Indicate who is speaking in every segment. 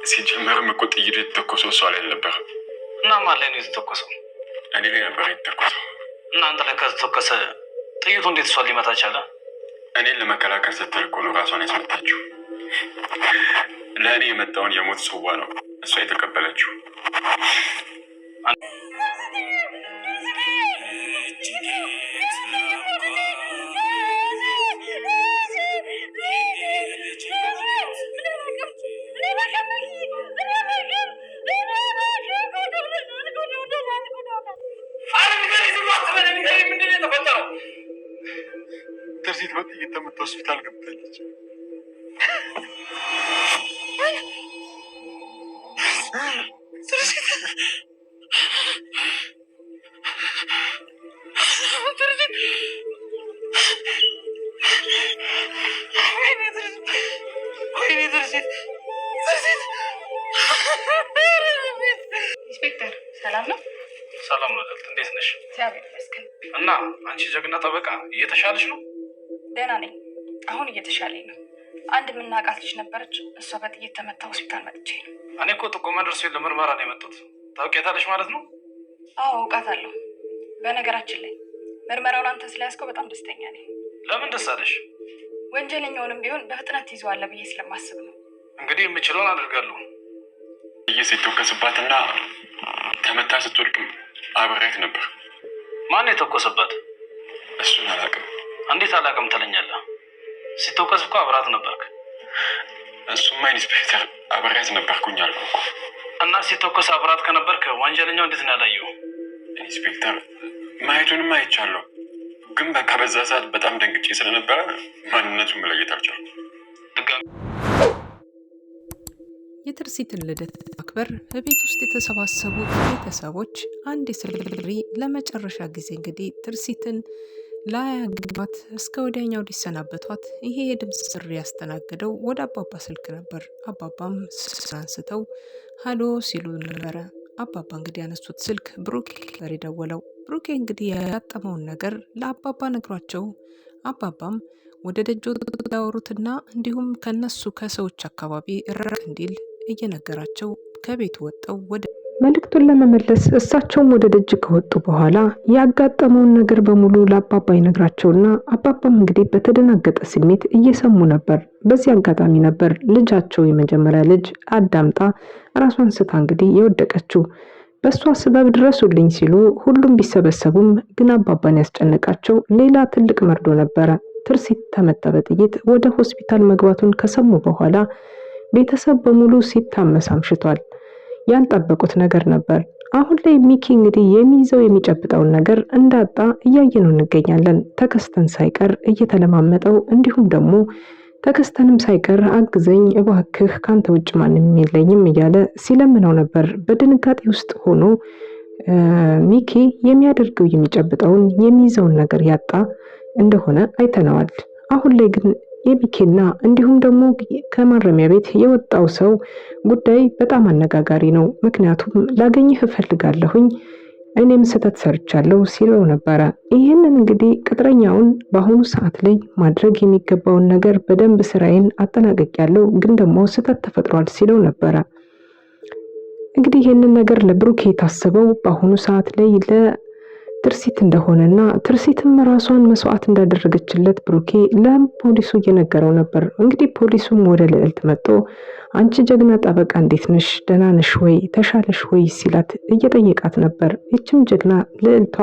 Speaker 1: ሲጀመርም እኮ ጥይቱ የተተኮሰው እሷ ላይ ነበር።
Speaker 2: እና ማን ላይ ነው የተተኮሰው?
Speaker 1: እኔ ላይ ነበር የተተኮሰው።
Speaker 2: እናንተ ላይ ከተተኮሰ ጥይቱ እንዴት እሷን ሊመታ ቻለ?
Speaker 1: እኔን ለመከላከል ስትል እኮ ነው ራሷን ያስመታችው። ለእኔ የመጣውን የሞት ጽዋ ነው እሷ የተቀበለችው። ትርሲት በጥይት ተመታ ሆስፒታል ገብታለች።
Speaker 3: ኢንስፔክተር ሰላም ነው?
Speaker 2: ሰላም ነው ልዕልት፣ እንዴት ነሽ?
Speaker 3: እግዚአብሔር ይመስገን።
Speaker 2: እና አንቺ ጀግና ጠበቃ እየተሻለሽ ነው?
Speaker 3: ደህና ነኝ፣ አሁን እየተሻለኝ ነው። አንድ የምናውቃት ልጅ ነበረች፣ እሷ በጥይት ተመታ ሆስፒታል መጥቼ ነው።
Speaker 2: እኔ እኮ ጥቆማ ደርሶኝ ለምርመራ ነው የመጡት። ታውቂያታለሽ ማለት ነው?
Speaker 3: አዎ አውቃታለሁ። በነገራችን ላይ ምርመራውን አንተ ስለያዝከው በጣም ደስተኛ ነኝ።
Speaker 2: ለምን ደስ አለሽ?
Speaker 3: ወንጀለኛውንም ቢሆን በፍጥነት ትይዘዋለህ ብዬ ስለማስብ ነው።
Speaker 2: እንግዲህ የምችለውን አድርጋለሁ።
Speaker 1: ሲተኮስባትና ተመታ ስትወድቅም አብሬያት ነበር።
Speaker 2: ማን የተኮሰባት?
Speaker 1: እሱን አላውቅም።
Speaker 2: እንዴት አላውቅም ትለኛለህ? ሲተኮስ እኮ አብራት ነበርክ።
Speaker 1: እሱማ ኢንስፔክተር አብሬያት ነበርኩኝ አልኩህ እኮ።
Speaker 2: እና ሲተኮስ አብራት ከነበርክ ወንጀለኛው እንዴት ነው ያላየው?
Speaker 1: ኢንስፔክተር ማየቱንም አይቻለሁ፣ ግን በቃ በዛ ሰዓት በጣም ደንግጬ ስለነበረ ማንነቱን መለየት አልቻልኩም።
Speaker 4: የትርሲትን ልደት ማክበር በቤት ውስጥ የተሰባሰቡት ቤተሰቦች አንድ ስሪ ለመጨረሻ ጊዜ እንግዲህ ትርሲትን ላያገኟት እስከ ወዲያኛው ሊሰናበቷት ይሄ የድምፅ ጥሪ ያስተናገደው ወደ አባባ ስልክ ነበር። አባባም አንስተው ሀሎ ሲሉ ነበረ። አባባ እንግዲህ ያነሱት ስልክ ብሩኬ ነበር የደወለው። ብሩኬ እንግዲህ ያጋጠመውን ነገር ለአባባ ነግሯቸው አባባም ወደ ደጆ ያወሩትና እንዲሁም ከነሱ ከሰዎች አካባቢ እረቅ እንዲል እየነገራቸው ከቤት ወጣው ወደ መልእክቱን ለመመለስ እሳቸውም ወደ ደጅ ከወጡ በኋላ ያጋጠመውን ነገር በሙሉ ለአባባ ይነግራቸውና አባባም እንግዲህ በተደናገጠ ስሜት እየሰሙ ነበር። በዚህ አጋጣሚ ነበር ልጃቸው የመጀመሪያ ልጅ አዳምጣ ራሷን ስታ እንግዲህ የወደቀችው። በሷ ስበብ ድረሱልኝ ሲሉ ሁሉም ቢሰበሰቡም ግን አባባን ያስጨነቃቸው ሌላ ትልቅ መርዶ ነበረ። ትርሲት ተመታ በጥይት ወደ ሆስፒታል መግባቱን ከሰሙ በኋላ ቤተሰብ በሙሉ ሲታመስ አምሽቷል። ያልጠበቁት ነገር ነበር። አሁን ላይ ሚኪ እንግዲህ የሚይዘው የሚጨብጠውን ነገር እንዳጣ እያየነው እንገኛለን። ተከስተን ሳይቀር እየተለማመጠው እንዲሁም ደግሞ ተከስተንም ሳይቀር አግዘኝ እባክህ ካንተ ውጭ ማንም የለኝም እያለ ሲለምነው ነበር። በድንጋጤ ውስጥ ሆኖ ሚኪ የሚያደርገው የሚጨብጠውን የሚይዘውን ነገር ያጣ እንደሆነ አይተነዋል። አሁን ላይ ግን የሚኪና እንዲሁም ደግሞ ከማረሚያ ቤት የወጣው ሰው ጉዳይ በጣም አነጋጋሪ ነው። ምክንያቱም ላገኝህ እፈልጋለሁኝ እኔም ስህተት ሰርቻለሁ ሲለው ነበረ። ይህንን እንግዲህ ቅጥረኛውን በአሁኑ ሰዓት ላይ ማድረግ የሚገባውን ነገር በደንብ ስራዬን አጠናቅቄያለሁ፣ ግን ደግሞ ስህተት ተፈጥሯል ሲለው ነበረ። እንግዲህ ይህንን ነገር ለብሩኬ የታሰበው በአሁኑ ሰዓት ላይ ትርሲት እንደሆነና ትርሲትም ራሷን መስዋዕት እንዳደረገችለት ብሩኬ ለፖሊሱ እየነገረው ነበር። እንግዲህ ፖሊሱም ወደ ልዕልት መጥቶ አንቺ ጀግና ጠበቃ እንዴት ነሽ? ደህና ነሽ ወይ? ተሻለሽ ወይ? ሲላት እየጠየቃት ነበር። ይችም ጀግና ልዕልቷ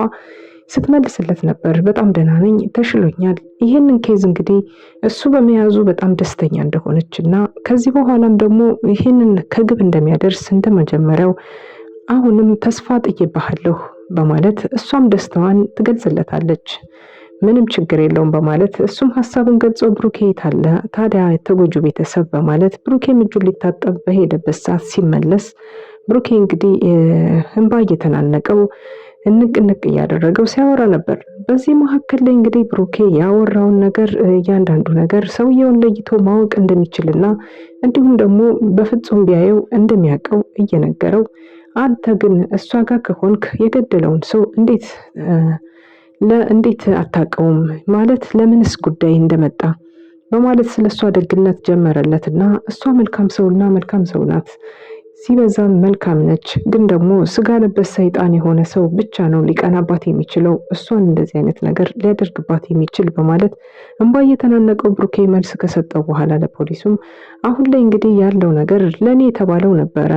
Speaker 4: ስትመልስለት ነበር በጣም ደህና ነኝ፣ ተሽሎኛል። ይሄንን ኬዝ እንግዲህ እሱ በመያዙ በጣም ደስተኛ እንደሆነችና ከዚህ በኋላም ደግሞ ይሄንን ከግብ እንደሚያደርስ እንደመጀመሪያው አሁንም ተስፋ ጥዬብሃለሁ በማለት እሷም ደስታዋን ትገልጽለታለች። ምንም ችግር የለውም በማለት እሱም ሐሳቡን ገልጾ ብሩኬ ታለ ታዲያ የተጎጁ ቤተሰብ በማለት ብሩኬም እጁን ሊታጠብ በሄደበት ሰዓት ሲመለስ ብሩኬ እንግዲህ እንባ እየተናነቀው እንቅንቅ እያደረገው ሲያወራ ነበር። በዚህ መካከል ላይ እንግዲህ ብሩኬ ያወራውን ነገር እያንዳንዱ ነገር ሰውየውን ለይቶ ማወቅ እንደሚችልና እንዲሁም ደግሞ በፍጹም ቢያየው እንደሚያውቀው እየነገረው አንተ ግን እሷ ጋር ከሆንክ የገደለውን ሰው እንዴት አታውቀውም? ማለት ለምንስ ጉዳይ እንደመጣ በማለት ስለሷ ደግነት ጀመረለትና እሷ መልካም ሰውና መልካም ሰው ናት፣ ሲበዛም መልካም ነች። ግን ደግሞ ስጋ ለበስ ሰይጣን የሆነ ሰው ብቻ ነው ሊቀናባት የሚችለው እሷን እንደዚህ አይነት ነገር ሊያደርግባት የሚችል በማለት እንባ እየተናነቀው ብሩኬ መልስ ከሰጠው በኋላ ለፖሊሱም አሁን ላይ እንግዲህ ያለው ነገር ለኔ የተባለው ነበረ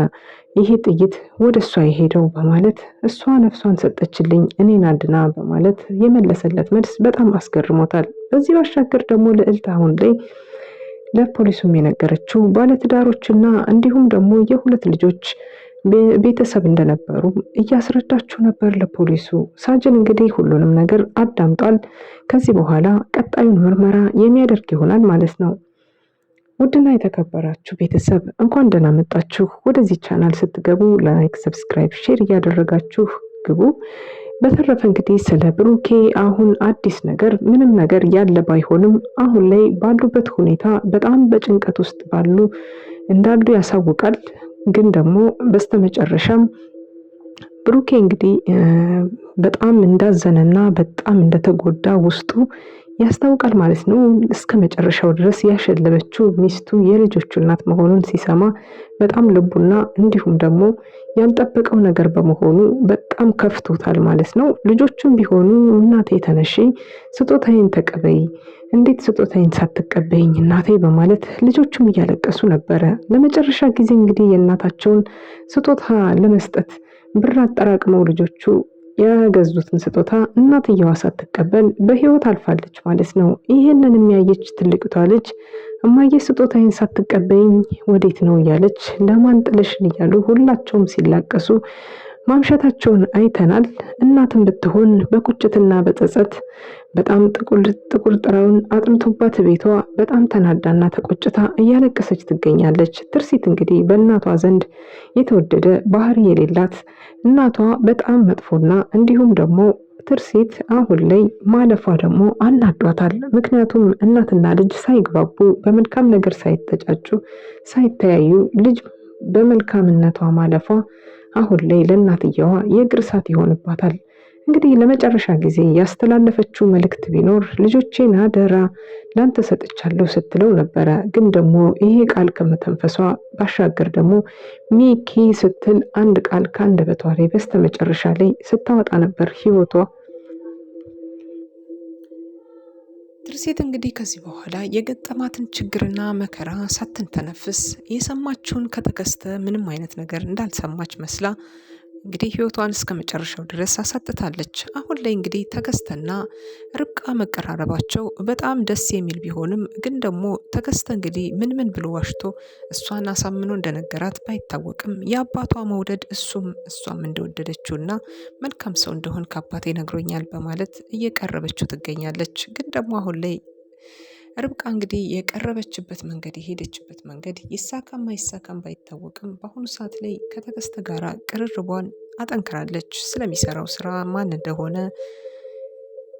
Speaker 4: ይሄ ጥይት ወደ እሷ የሄደው በማለት እሷ ነፍሷን ሰጠችልኝ እኔን አድና በማለት የመለሰለት መልስ በጣም አስገርሞታል። በዚህ ባሻገር ደግሞ ልዕልት አሁን ላይ ለፖሊሱም የነገረችው ባለትዳሮችና እንዲሁም ደግሞ የሁለት ልጆች ቤተሰብ እንደነበሩ እያስረዳችሁ ነበር ለፖሊሱ። ሳጅን እንግዲህ ሁሉንም ነገር አዳምጧል። ከዚህ በኋላ ቀጣዩን ምርመራ የሚያደርግ ይሆናል ማለት ነው። ውድና የተከበራችሁ ቤተሰብ እንኳን ደህና መጣችሁ። ወደዚህ ቻናል ስትገቡ ላይክ፣ ሰብስክራይብ፣ ሼር እያደረጋችሁ ግቡ። በተረፈ እንግዲህ ስለ ብሩኬ አሁን አዲስ ነገር ምንም ነገር ያለ ባይሆንም አሁን ላይ ባሉበት ሁኔታ በጣም በጭንቀት ውስጥ እንዳሉ ያሳውቃል። ግን ደግሞ በስተመጨረሻም ብሩኬ እንግዲህ በጣም እንዳዘነና በጣም እንደተጎዳ ውስጡ ያስታውቃል ማለት ነው። እስከ መጨረሻው ድረስ ያሸለበችው ሚስቱ የልጆቹ እናት መሆኑን ሲሰማ በጣም ልቡና እንዲሁም ደግሞ ያልጠበቀው ነገር በመሆኑ በጣም ከፍቶታል ማለት ነው። ልጆቹም ቢሆኑ እናቴ ተነሺ፣ ስጦታዬን ተቀበይ፣ እንዴት ስጦታዬን ሳትቀበይኝ እናቴ በማለት ልጆቹም እያለቀሱ ነበረ። ለመጨረሻ ጊዜ እንግዲህ የእናታቸውን ስጦታ ለመስጠት ብር አጠራቅመው ልጆቹ የገዙትን ስጦታ እናትየዋ ሳትቀበል በህይወት አልፋለች ማለት ነው። ይሄንን የሚያየች ትልቅቷ ልጅ እማዬ ስጦታዬን ሳትቀበይኝ ወዴት ነው እያለች ለማን ጥለሽን እያሉ ሁላቸውም ሲላቀሱ ማምሸታቸውን አይተናል። እናትም ብትሆን በቁጭትና በጸጸት በጣም ጥቁር ጥራውን አጥንቶባት ቤቷ በጣም ተናዳና ተቆጭታ እያለቀሰች ትገኛለች። ትርሲት እንግዲህ በእናቷ ዘንድ የተወደደ ባህሪ የሌላት እናቷ በጣም መጥፎና እንዲሁም ደግሞ ትርሲት አሁን ላይ ማለፏ ደግሞ አናዷታል። ምክንያቱም እናትና ልጅ ሳይግባቡ በመልካም ነገር ሳይተጫጩ ሳይተያዩ ልጅ በመልካምነቷ ማለፏ አሁን ላይ ለእናትየዋ የእግር እሳት ይሆንባታል። እንግዲህ ለመጨረሻ ጊዜ ያስተላለፈችው መልእክት ቢኖር ልጆቼን አደራ ላንተ ሰጥቻለሁ ስትለው ነበረ። ግን ደግሞ ይሄ ቃል ከመተንፈሷ ባሻገር ደግሞ ሚኪ ስትል አንድ ቃል ከአንደበቷ ላይ በስተመጨረሻ ላይ ስታወጣ ነበር ህይወቷ። ትርሲት እንግዲህ ከዚህ በኋላ የገጠማትን ችግርና መከራ ሳትንተነፍስ የሰማችውን ከተከስተ ምንም አይነት ነገር እንዳልሰማች መስላ እንግዲህ ህይወቷን እስከ መጨረሻው ድረስ አሳጥታለች። አሁን ላይ እንግዲህ ተከስተና ርብቃ መቀራረባቸው በጣም ደስ የሚል ቢሆንም ግን ደግሞ ተከስተ እንግዲህ ምን ብሎ ዋሽቶ እሷን አሳምኖ እንደነገራት ባይታወቅም የአባቷ መውደድ እሷም እንደወደደችውና መልካም ሰው እንደሆን ከአባቴ ነግሮኛል በማለት እየቀረበችው ትገኛለች። ግን ደግሞ አሁን ላይ ርብቃ እንግዲህ የቀረበችበት መንገድ የሄደችበት መንገድ ይሳካም አይሳካም ባይታወቅም በአሁኑ ሰዓት ላይ ከተከስተ ጋር ቅርርቧን አጠንክራለች። ስለሚሰራው ስራ ማን እንደሆነ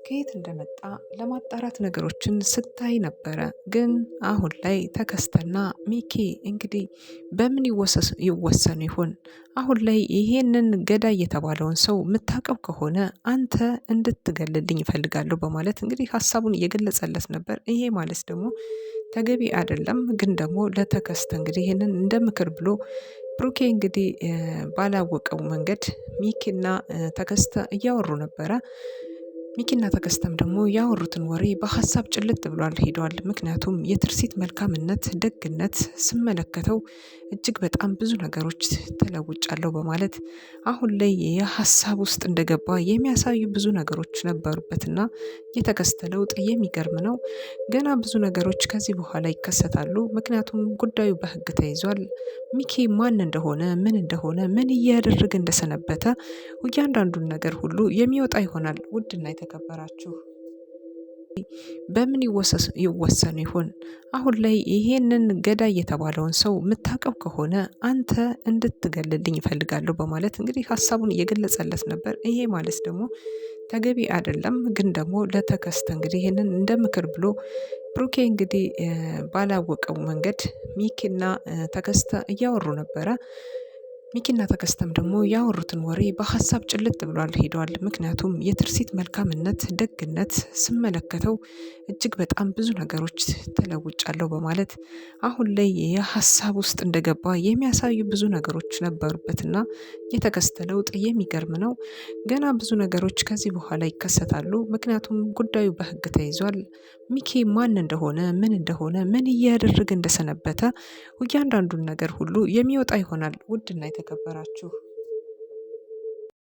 Speaker 4: ከየት እንደመጣ ለማጣራት ነገሮችን ስታይ ነበረ። ግን አሁን ላይ ተከስተና ሚኪ እንግዲህ በምን ይወሰኑ ይሆን? አሁን ላይ ይሄንን ገዳይ የተባለውን ሰው የምታውቀው ከሆነ አንተ እንድትገልልኝ ይፈልጋለሁ በማለት እንግዲህ ሀሳቡን እየገለጸለት ነበር። ይሄ ማለት ደግሞ ተገቢ አይደለም። ግን ደግሞ ለተከስተ እንግዲህ ይሄንን እንደ ምክር ብሎ ብሩኬ እንግዲህ ባላወቀው መንገድ ሚኪና ተከስተ እያወሩ ነበረ። ሚኪና ተከስተም ደግሞ ያወሩትን ወሬ በሀሳብ ጭልጥ ብሏል ሄደዋል። ምክንያቱም የትርሲት መልካምነት፣ ደግነት ስመለከተው እጅግ በጣም ብዙ ነገሮች ተለውጫለሁ በማለት አሁን ላይ የሀሳብ ውስጥ እንደገባ የሚያሳዩ ብዙ ነገሮች ነበሩበትና የተከስተ ለውጥ የሚገርም ነው። ገና ብዙ ነገሮች ከዚህ በኋላ ይከሰታሉ። ምክንያቱም ጉዳዩ በሕግ ተይዟል። ሚኪ ማን እንደሆነ ምን እያደረገ እንደሰነበተ እያንዳንዱን ነገር ሁሉ የሚወጣ ይሆናል። ውድና የተከበራችሁ በምን ይወሰኑ ይሆን? አሁን ላይ ይሄንን ገዳይ የተባለውን ሰው የምታውቀው ከሆነ አንተ እንድትገልልኝ ይፈልጋለሁ በማለት እንግዲህ ሀሳቡን እየገለጸለት ነበር። ይሄ ማለት ደግሞ ተገቢ አይደለም። ግን ደግሞ ለተከስተ እንግዲህ ይሄንን እንደ ምክር ብሎ ብሩኬ እንግዲህ ባላወቀው መንገድ ሚኪና ተከስተ እያወሩ ነበረ። ሚኪና ተከስተም ደግሞ ያወሩትን ወሬ በሀሳብ ጭልጥ ብሏል ሄደዋል። ምክንያቱም የትርሲት መልካምነት፣ ደግነት ስመለከተው እጅግ በጣም ብዙ ነገሮች ተለውጫለሁ በማለት አሁን ላይ የሀሳብ ውስጥ እንደገባ የሚያሳዩ ብዙ ነገሮች ነበሩበትና የተከስተ ለውጥ የሚገርም ነው። ገና ብዙ ነገሮች ከዚህ በኋላ ይከሰታሉ። ምክንያቱም ጉዳዩ በህግ ተይዟል። ሚኪ ማን እንደሆነ ምን እያደረገ እንደሰነበተ እያንዳንዱን ነገር ሁሉ የሚወጣ ይሆናል። ውድና የተከበራችሁ